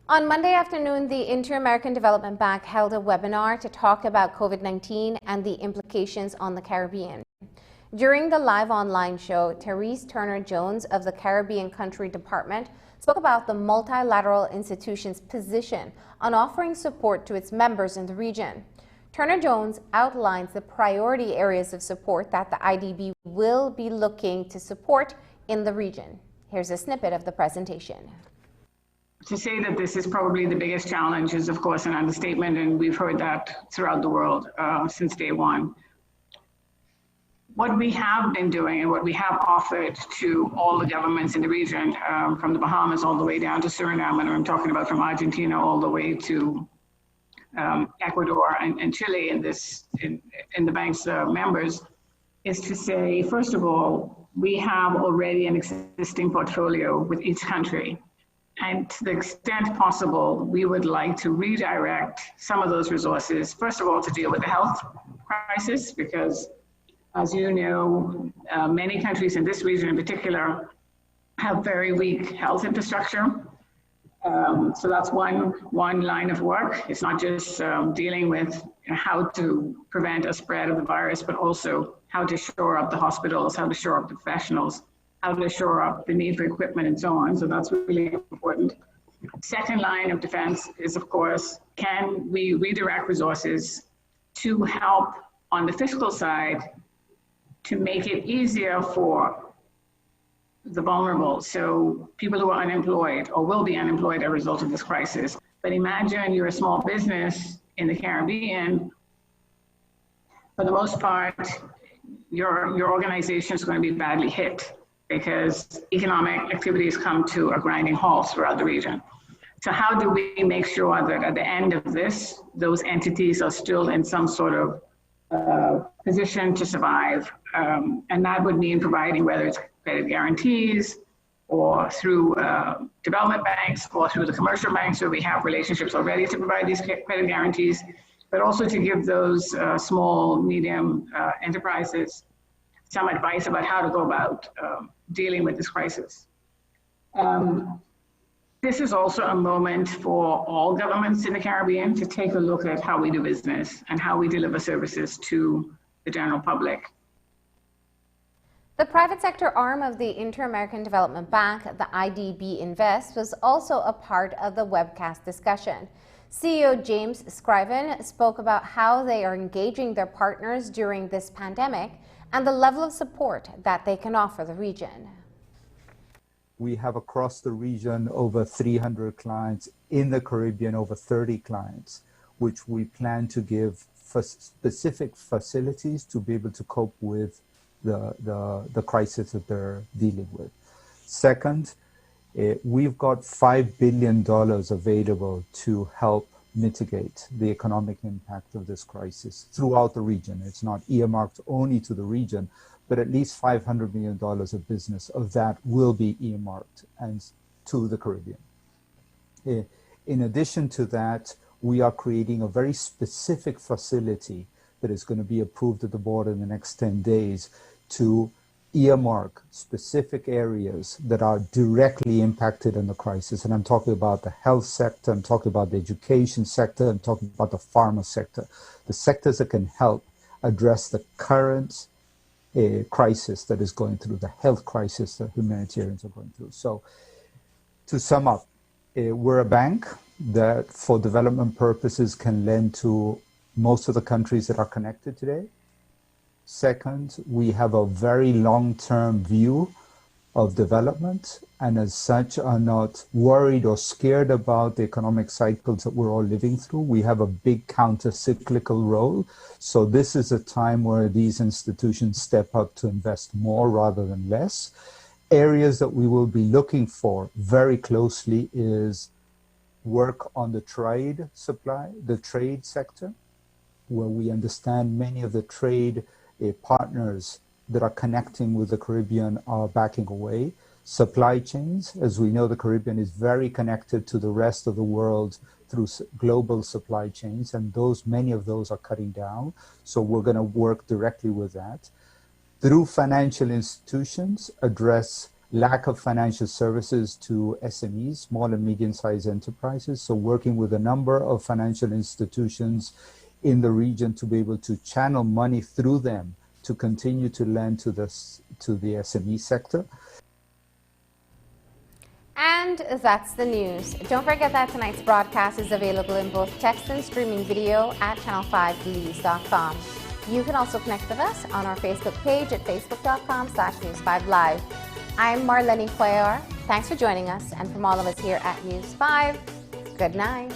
On Monday afternoon, the Inter-American Development Bank held a webinar to talk about COVID-19 and the implications on the Caribbean. During the live online show, Therese Turner-Jones of the Caribbean Country Department spoke about the multilateral institution's position on offering support to its members in the region. Turner-Jones outlines the priority areas of support that the IDB will be looking to support in the region. Here's a snippet of the presentation. To say that this is probably the biggest challenge is, of course, an understatement, and we've heard that throughout the world since day one. What we have been doing and what we have offered to all the governments in the region, from the Bahamas all the way down to Suriname, and I'm talking about from Argentina all the way to Ecuador and Chile in the bank's members, is to say, first of all, we have already an existing portfolio with each country. And to the extent possible, we would like to redirect some of those resources, first of all, to deal with the health crisis, because as you know, many countries in this region in particular have very weak health infrastructure. So that's one line of work. It's not just dealing with how to prevent a spread of the virus, but also how to shore up the hospitals, how to shore up the professionals, how to shore up the need for equipment and so on. So that's really important. Second line of defense is, of course, can we redirect resources to help on the fiscal side to make it easier for the vulnerable, so people who are unemployed or will be unemployed as a result of this crisis. But imagine you're a small business in the Caribbean. For the most part, your organization is going to be badly hit because economic activities come to a grinding halt throughout the region. So how do we make sure that at the end of this, those entities are still in some sort of position to survive? And that would mean providing, whether it's credit guarantees or through development banks or through the commercial banks where we have relationships already to provide these credit guarantees, but also to give those small, medium enterprises some advice about how to go about dealing with this crisis. This is also a moment for all governments in the Caribbean to take a look at how we do business and how we deliver services to the general public. The private sector arm of the Inter-American Development Bank, the IDB Invest, was also a part of the webcast discussion. CEO James Scriven spoke about how they are engaging their partners during this pandemic and the level of support that they can offer the region. We have across the region over 300 clients, in the Caribbean over 30 clients, which we plan to give specific facilities to be able to cope with the crisis that they're dealing with. Second, we've got $5 billion available to help mitigate the economic impact of this crisis throughout the region. It's not earmarked only to the region, but at least $500 million of business of that will be earmarked and to the Caribbean. In addition to that, we are creating a very specific facility that is going to be approved at the board in the next 10 days to earmark specific areas that are directly impacted in the crisis. And I'm talking about the health sector, I'm talking about the education sector, I'm talking about the pharma sector, the sectors that can help address the current crisis that is going through, the health crisis that humanitarians are going through. So to sum up, we're a bank that for development purposes can lend to most of the countries that are connected today. Second, we have a very long-term view of development, and as such are not worried or scared about the economic cycles that we're all living through. We have a big counter-cyclical role. So this is a time where these institutions step up to invest more rather than less. Areas that we will be looking for very closely is work on the trade sector, where we understand many of the trade partners that are connecting with the Caribbean are backing away. Supply chains, as we know, the Caribbean is very connected to the rest of the world through global supply chains, and many of those are cutting down. So we're going to work directly with that. Through financial institutions, address lack of financial services to SMEs, small and medium-sized enterprises. So working with a number of financial institutions in the region to be able to channel money through them to continue to lend to the SME sector. And that's the news. Don't forget that tonight's broadcast is available in both text and streaming video at channel5belize.com. You can also connect with us on our Facebook page at facebook.com/News5Live. I'm Marlene Cuellar. Thanks for joining us, and from all of us here at News 5, good night.